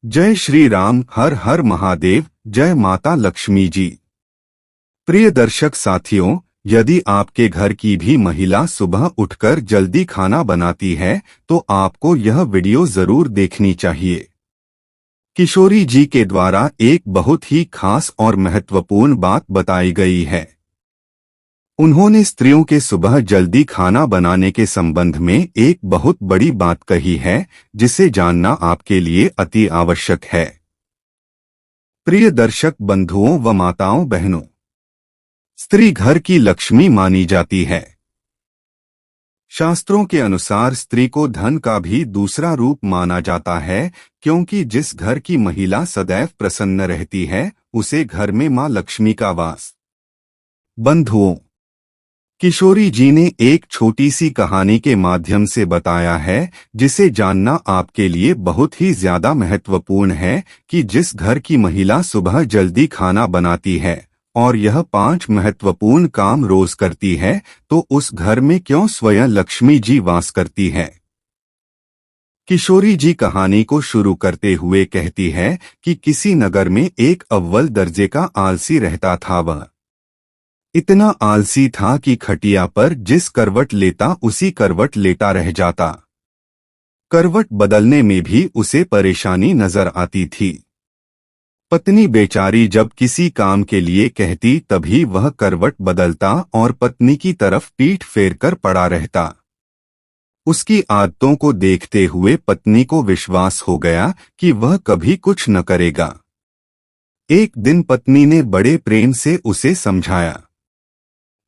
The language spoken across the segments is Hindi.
जय श्री राम। हर हर महादेव। जय माता लक्ष्मी जी। प्रिय दर्शक साथियों, यदि आपके घर की भी महिला सुबह उठकर जल्दी खाना बनाती है तो आपको यह वीडियो जरूर देखनी चाहिए। किशोरी जी के द्वारा एक बहुत ही खास और महत्वपूर्ण बात बताई गई है। उन्होंने स्त्रियों के सुबह जल्दी खाना बनाने के संबंध में एक बहुत बड़ी बात कही है, जिसे जानना आपके लिए अति आवश्यक है। प्रिय दर्शक बंधुओं व माताओं बहनों, स्त्री घर की लक्ष्मी मानी जाती है। शास्त्रों के अनुसार स्त्री को धन का भी दूसरा रूप माना जाता है, क्योंकि जिस घर की महिला सदैव प्रसन्न रहती है उसे घर में मां लक्ष्मी का वास। बंधुओं, किशोरी जी ने एक छोटी सी कहानी के माध्यम से बताया है, जिसे जानना आपके लिए बहुत ही ज्यादा महत्वपूर्ण है कि जिस घर की महिला सुबह जल्दी खाना बनाती है और यह 5 महत्वपूर्ण काम रोज करती है तो उस घर में क्यों स्वयं लक्ष्मी जी वास करती है। किशोरी जी कहानी को शुरू करते हुए कहती है कि किसी नगर में एक अव्वल दर्जे का आलसी रहता था। वह इतना आलसी था कि खटिया पर जिस करवट लेता उसी करवट लेटा रह जाता। करवट बदलने में भी उसे परेशानी नजर आती थी। पत्नी बेचारी जब किसी काम के लिए कहती तभी वह करवट बदलता और पत्नी की तरफ पीठ फेरकर पड़ा रहता। उसकी आदतों को देखते हुए पत्नी को विश्वास हो गया कि वह कभी कुछ न करेगा। एक दिन पत्नी ने बड़े प्रेम से उसे समझाया।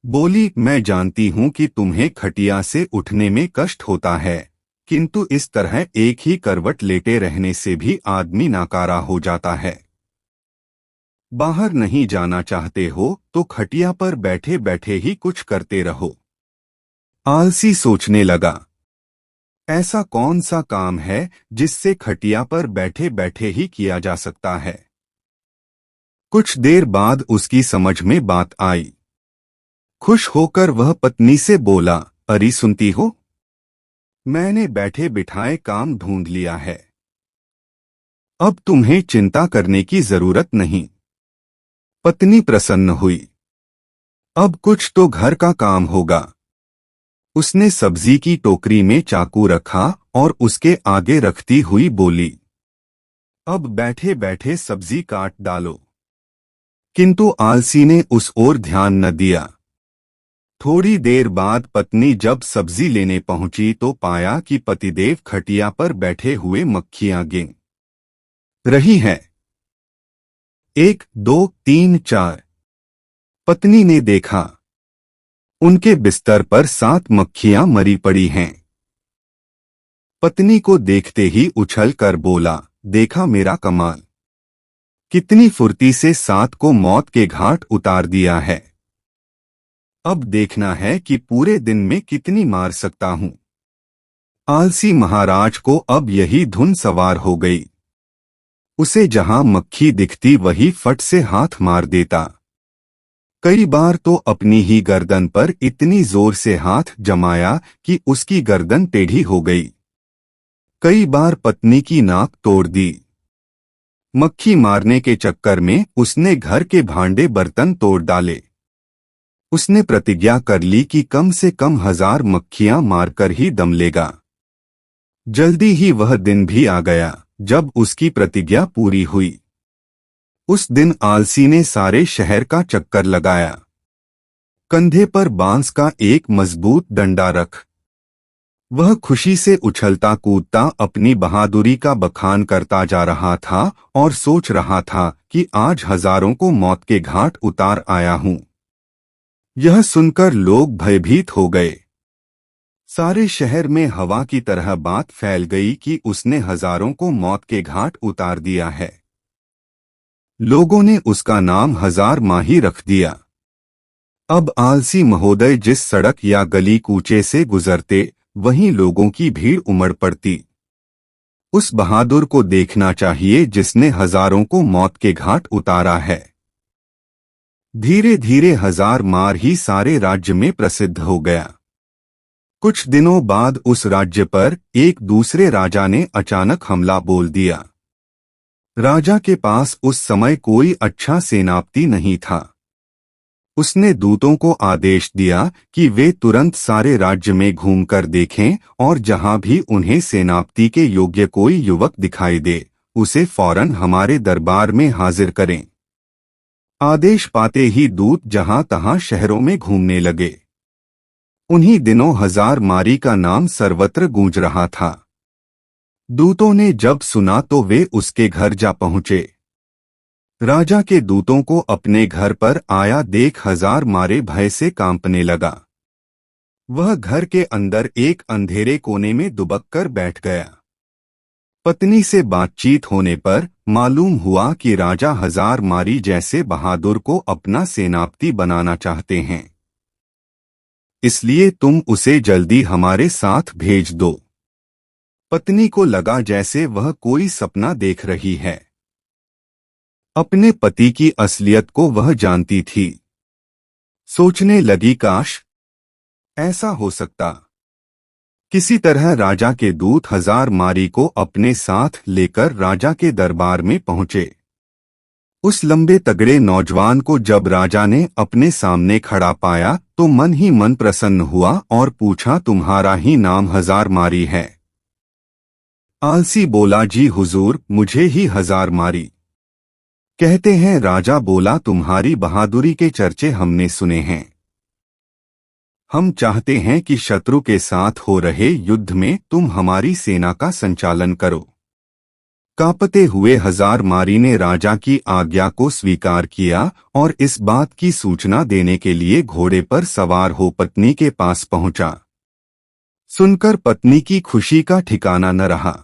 बोली, मैं जानती हूं कि तुम्हें खटिया से उठने में कष्ट होता है, किंतु इस तरह एक ही करवट लेटे रहने से भी आदमी नाकारा हो जाता है। बाहर नहीं जाना चाहते हो तो खटिया पर बैठे बैठे ही कुछ करते रहो। आलसी सोचने लगा, ऐसा कौन सा काम है जिससे खटिया पर बैठे बैठे ही किया जा सकता है। कुछ देर बाद उसकी समझ में बात आई। खुश होकर वह पत्नी से बोला, अरे सुनती हो, मैंने बैठे बिठाए काम ढूंढ लिया है। अब तुम्हें चिंता करने की जरूरत नहीं। पत्नी प्रसन्न हुई। अब कुछ तो घर का काम होगा। उसने सब्जी की टोकरी में चाकू रखा और उसके आगे रखती हुई बोली, अब बैठे बैठे सब्जी काट डालो। किंतु आलसी ने उस ओर ध्यान न दिया। थोड़ी देर बाद पत्नी जब सब्जी लेने पहुंची तो पाया कि पतिदेव खटिया पर बैठे हुए मक्खियां गिन रही हैं। 1, 2, 3, 4। पत्नी ने देखा, उनके बिस्तर पर 7 मक्खियां मरी पड़ी हैं। पत्नी को देखते ही उछल कर बोला, देखा मेरा कमाल, कितनी फुर्ती से 7 को मौत के घाट उतार दिया है। अब देखना है कि पूरे दिन में कितनी मार सकता हूं। आलसी महाराज को अब यही धुन सवार हो गई। उसे जहां मक्खी दिखती वही फट से हाथ मार देता। कई बार तो अपनी ही गर्दन पर इतनी जोर से हाथ जमाया कि उसकी गर्दन टेढ़ी हो गई। कई बार पत्नी की नाक तोड़ दी। मक्खी मारने के चक्कर में उसने घर के भांडे बर्तन तोड़ डाले। उसने प्रतिज्ञा कर ली कि कम से कम 1000 मक्खियां मारकर ही दम लेगा। जल्दी ही वह दिन भी आ गया जब उसकी प्रतिज्ञा पूरी हुई। उस दिन आलसी ने सारे शहर का चक्कर लगाया। कंधे पर बांस का एक मजबूत डंडा रख वह खुशी से उछलता कूदता अपनी बहादुरी का बखान करता जा रहा था और सोच रहा था कि आज हजारों को मौत के घाट उतार आया हूं। यह सुनकर लोग भयभीत हो गए। सारे शहर में हवा की तरह बात फैल गई कि उसने हजारों को मौत के घाट उतार दिया है। लोगों ने उसका नाम 1000 माही रख दिया। अब आलसी महोदय जिस सड़क या गली कूचे से गुजरते वहीं लोगों की भीड़ उमड़ पड़ती। उस बहादुर को देखना चाहिए जिसने हजारों को मौत के घाट उतारा है। धीरे धीरे 1000 मार ही सारे राज्य में प्रसिद्ध हो गया। कुछ दिनों बाद उस राज्य पर एक दूसरे राजा ने अचानक हमला बोल दिया। राजा के पास उस समय कोई अच्छा सेनापति नहीं था। उसने दूतों को आदेश दिया कि वे तुरंत सारे राज्य में घूमकर देखें और जहां भी उन्हें सेनापति के योग्य कोई युवक दिखाई दे उसे फौरन हमारे दरबार में हाजिर करें। आदेश पाते ही दूत जहां तहां शहरों में घूमने लगे। उन्हीं दिनों हजार मारी का नाम सर्वत्र गूंज रहा था। दूतों ने जब सुना तो वे उसके घर जा पहुंचे। राजा के दूतों को अपने घर पर आया देख हजार मारे भय से कांपने लगा। वह घर के अंदर एक अंधेरे कोने में दुबक कर बैठ गया। पत्नी से बातचीत होने पर मालूम हुआ कि राजा हजार मारी जैसे बहादुर को अपना सेनापति बनाना चाहते हैं, इसलिए तुम उसे जल्दी हमारे साथ भेज दो। पत्नी को लगा जैसे वह कोई सपना देख रही है। अपने पति की असलियत को वह जानती थी। सोचने लगी काश ऐसा हो सकता। किसी तरह राजा के दूत हजार मारी को अपने साथ लेकर राजा के दरबार में पहुंचे। उस लंबे तगड़े नौजवान को जब राजा ने अपने सामने खड़ा पाया तो मन ही मन प्रसन्न हुआ और पूछा, तुम्हारा ही नाम हजार मारी है? आलसी बोला, जी हुजूर, मुझे ही हजार मारी कहते हैं। राजा बोला, तुम्हारी बहादुरी के चर्चे हमने सुने हैं। हम चाहते हैं कि शत्रु के साथ हो रहे युद्ध में तुम हमारी सेना का संचालन करो। कांपते हुए हजार मारी ने राजा की आज्ञा को स्वीकार किया और इस बात की सूचना देने के लिए घोड़े पर सवार हो पत्नी के पास पहुंचा। सुनकर पत्नी की खुशी का ठिकाना न रहा।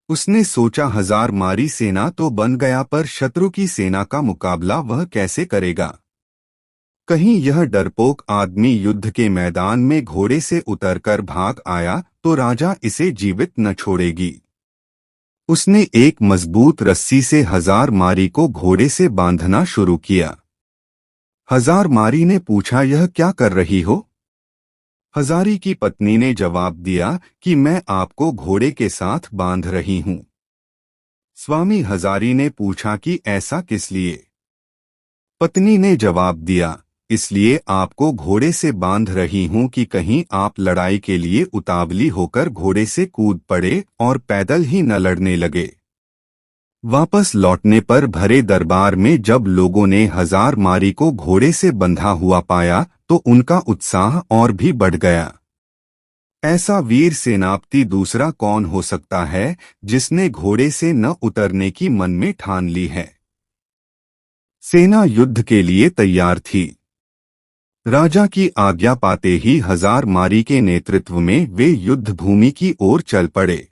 उसने सोचा, हजार मारी सेना तो बन गया, पर शत्रु की सेना का मुकाबला वह कैसे करेगा? कहीं यह डरपोक आदमी युद्ध के मैदान में घोड़े से उतरकर भाग आया तो राजा इसे जीवित न छोड़ेगी। उसने एक मजबूत रस्सी से हजार मारी को घोड़े से बांधना शुरू किया। हजार मारी ने पूछा, यह क्या कर रही हो? हजारी की पत्नी ने जवाब दिया कि मैं आपको घोड़े के साथ बांध रही हूं। स्वामी हजारी ने पूछा कि ऐसा किस लिए? पत्नी ने जवाब दिया, इसलिए आपको घोड़े से बांध रही हूं कि कहीं आप लड़ाई के लिए उतावली होकर घोड़े से कूद पड़े और पैदल ही न लड़ने लगे। वापस लौटने पर भरे दरबार में जब लोगों ने हजार मारी को घोड़े से बंधा हुआ पाया तो उनका उत्साह और भी बढ़ गया। ऐसा वीर सेनापति दूसरा कौन हो सकता है जिसने घोड़े से न उतरने की मन में ठान ली है। सेना युद्ध के लिए तैयार थी। राजा की आज्ञा पाते ही हजार मारी के नेतृत्व में वे युद्ध भूमि की ओर चल पड़े।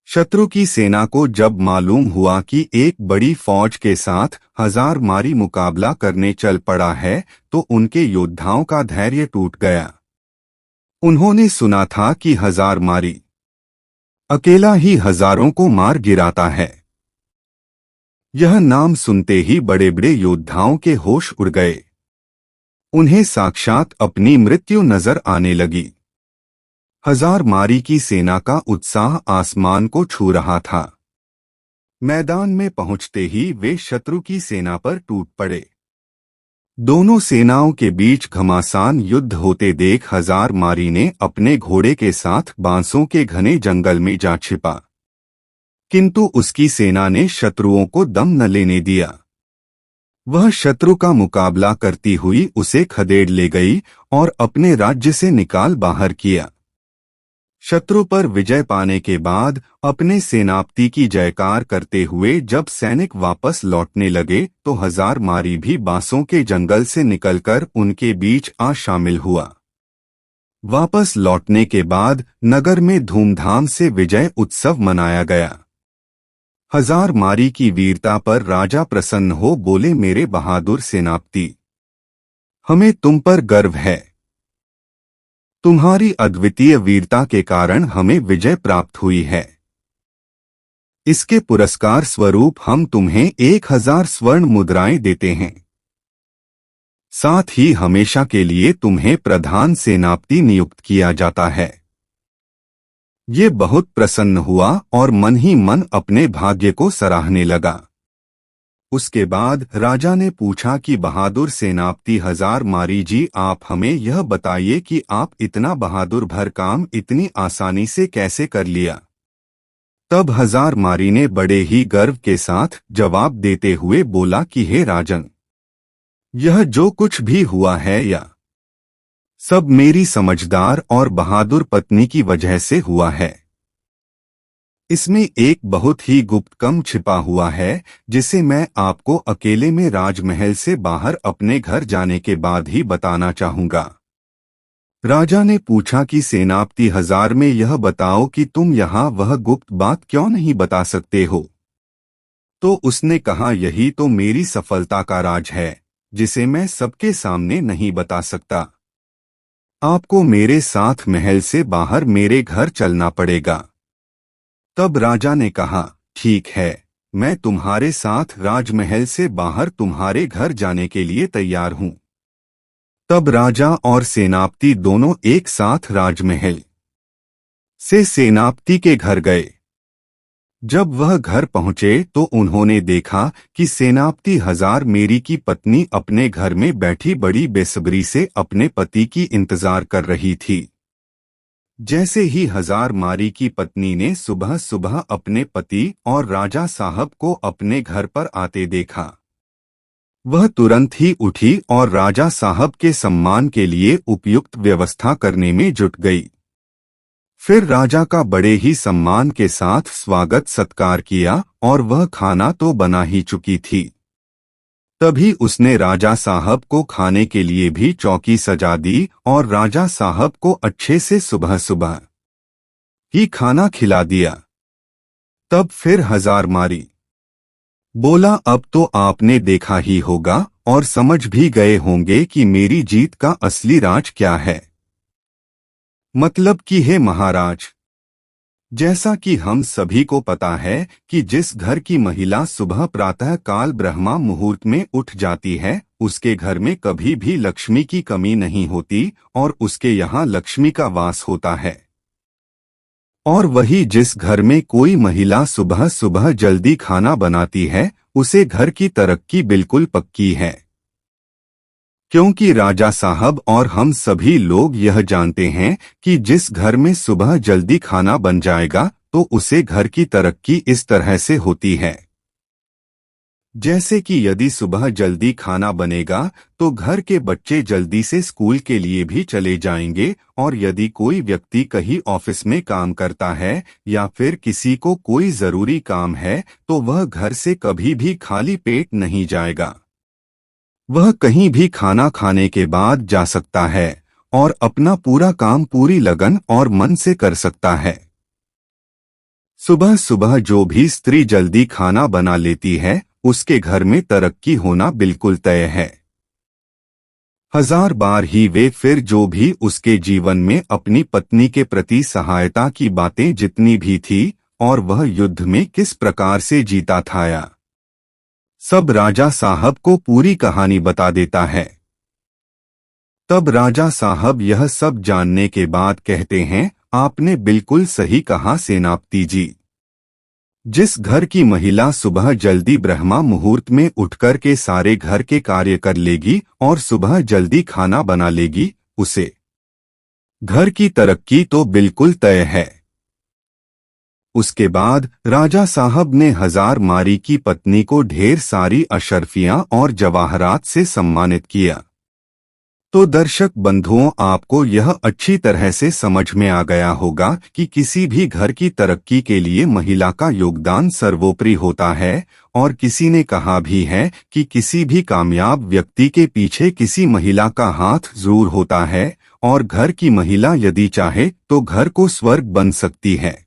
शत्रु की सेना को जब मालूम हुआ कि एक बड़ी फौज के साथ हजार मारी मुकाबला करने चल पड़ा है तो उनके योद्धाओं का धैर्य टूट गया। उन्होंने सुना था कि हजार मारी अकेला ही हजारों को मार गिराता है। यह नाम सुनते ही बड़े बड़े योद्धाओं के होश उड़ गए। उन्हें साक्षात अपनी मृत्यु नजर आने लगी। हजार मारी की सेना का उत्साह आसमान को छू रहा था। मैदान में पहुंचते ही वे शत्रु की सेना पर टूट पड़े। दोनों सेनाओं के बीच घमासान युद्ध होते देख हजार मारी ने अपने घोड़े के साथ बांसों के घने जंगल में जा छिपा, किंतु उसकी सेना ने शत्रुओं को दम न लेने दिया। वह शत्रु का मुकाबला करती हुई उसे खदेड़ ले गई और अपने राज्य से निकाल बाहर किया। शत्रु पर विजय पाने के बाद अपने सेनापति की जयकार करते हुए जब सैनिक वापस लौटने लगे तो हजार मारी भी बांसों के जंगल से निकलकर उनके बीच आ शामिल हुआ। वापस लौटने के बाद नगर में धूमधाम से विजय उत्सव मनाया गया। हजार मारी की वीरता पर राजा प्रसन्न हो बोले, मेरे बहादुर सेनापति, हमें तुम पर गर्व है। तुम्हारी अद्वितीय वीरता के कारण हमें विजय प्राप्त हुई है। इसके पुरस्कार स्वरूप हम तुम्हें 1000 स्वर्ण मुद्राएं देते हैं। साथ ही हमेशा के लिए तुम्हें प्रधान सेनापति नियुक्त किया जाता है। ये बहुत प्रसन्न हुआ और मन ही मन अपने भाग्य को सराहने लगा। उसके बाद राजा ने पूछा कि बहादुर सेनापति हजारमारी जी, आप हमें यह बताइए कि आप इतना बहादुर भर काम इतनी आसानी से कैसे कर लिया। तब हजारमारी ने बड़े ही गर्व के साथ जवाब देते हुए बोला कि हे राजन, यह जो कुछ भी हुआ है या सब मेरी समझदार और बहादुर पत्नी की वजह से हुआ है। इसमें एक बहुत ही गुप्त कम छिपा हुआ है जिसे मैं आपको अकेले में राजमहल से बाहर अपने घर जाने के बाद ही बताना चाहूंगा। राजा ने पूछा कि सेनापति हजार में यह बताओ कि तुम यहाँ वह गुप्त बात क्यों नहीं बता सकते हो। तो उसने कहा, यही तो मेरी सफलता का राज है जिसे मैं सबके सामने नहीं बता सकता। आपको मेरे साथ महल से बाहर मेरे घर चलना पड़ेगा। तब राजा ने कहा, ठीक है, मैं तुम्हारे साथ राजमहल से बाहर तुम्हारे घर जाने के लिए तैयार हूं। तब राजा और सेनापति दोनों एक साथ राजमहल से सेनापति के घर गए। जब वह घर पहुंचे तो उन्होंने देखा कि सेनापति हजारमेरी की पत्नी अपने घर में बैठी बड़ी बेसब्री से अपने पति की इंतजार कर रही थी। जैसे ही हजारमारी की पत्नी ने सुबह सुबह अपने पति और राजा साहब को अपने घर पर आते देखा, वह तुरंत ही उठी और राजा साहब के सम्मान के लिए उपयुक्त व्यवस्था करने में जुट गई। फिर राजा का बड़े ही सम्मान के साथ स्वागत सत्कार किया और वह खाना तो बना ही चुकी थी। तभी उसने राजा साहब को खाने के लिए भी चौकी सजा दी और राजा साहब को अच्छे से सुबह सुबह ही खाना खिला दिया। तब फिर हजारमारी बोला, अब तो आपने देखा ही होगा और समझ भी गए होंगे कि मेरी जीत का असली राज क्या है। मतलब कि हे महाराज, जैसा कि हम सभी को पता है कि जिस घर की महिला सुबह प्रातः काल ब्रह्मा मुहूर्त में उठ जाती है उसके घर में कभी भी लक्ष्मी की कमी नहीं होती और उसके यहाँ लक्ष्मी का वास होता है। और वही जिस घर में कोई महिला सुबह सुबह जल्दी खाना बनाती है उसे घर की तरक्की बिल्कुल पक्की है। क्योंकि राजा साहब और हम सभी लोग यह जानते हैं कि जिस घर में सुबह जल्दी खाना बन जाएगा तो उसे घर की तरक्की इस तरह से होती है। जैसे कि यदि सुबह जल्दी खाना बनेगा तो घर के बच्चे जल्दी से स्कूल के लिए भी चले जाएंगे, और यदि कोई व्यक्ति कहीं ऑफिस में काम करता है या फिर किसी को कोई जरूरी काम है तो वह घर से कभी भी खाली पेट नहीं जाएगा। वह कहीं भी खाना खाने के बाद जा सकता है और अपना पूरा काम पूरी लगन और मन से कर सकता है। सुबह सुबह जो भी स्त्री जल्दी खाना बना लेती है उसके घर में तरक्की होना बिल्कुल तय है। हजार बार ही वे फिर जो भी उसके जीवन में अपनी पत्नी के प्रति सहायता की बातें जितनी भी थी और वह युद्ध में किस प्रकार से जीता था या सब राजा साहब को पूरी कहानी बता देता है। तब राजा साहब यह सब जानने के बाद कहते हैं, आपने बिल्कुल सही कहा सेनापति जी। जिस घर की महिला सुबह जल्दी ब्रह्मा मुहूर्त में उठकर के सारे घर के कार्य कर लेगी और सुबह जल्दी खाना बना लेगी उसे घर की तरक्की तो बिल्कुल तय है। उसके बाद राजा साहब ने हजारमारी की पत्नी को ढेर सारी अशर्फियां और जवाहरात से सम्मानित किया। तो दर्शक बंधुओं, आपको यह अच्छी तरह से समझ में आ गया होगा कि किसी भी घर की तरक्की के लिए महिला का योगदान सर्वोपरि होता है। और किसी ने कहा भी है कि किसी भी कामयाब व्यक्ति के पीछे किसी महिला का हाथ जरूर होता है और घर की महिला यदि चाहे तो घर को स्वर्ग बन सकती है।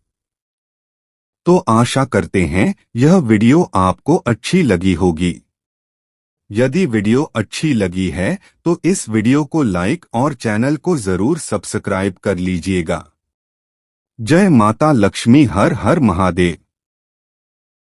तो आशा करते हैं यह वीडियो आपको अच्छी लगी होगी। यदि वीडियो अच्छी लगी है तो इस वीडियो को लाइक और चैनल को जरूर सब्सक्राइब कर लीजिएगा। जय माता लक्ष्मी, हर हर महादेव।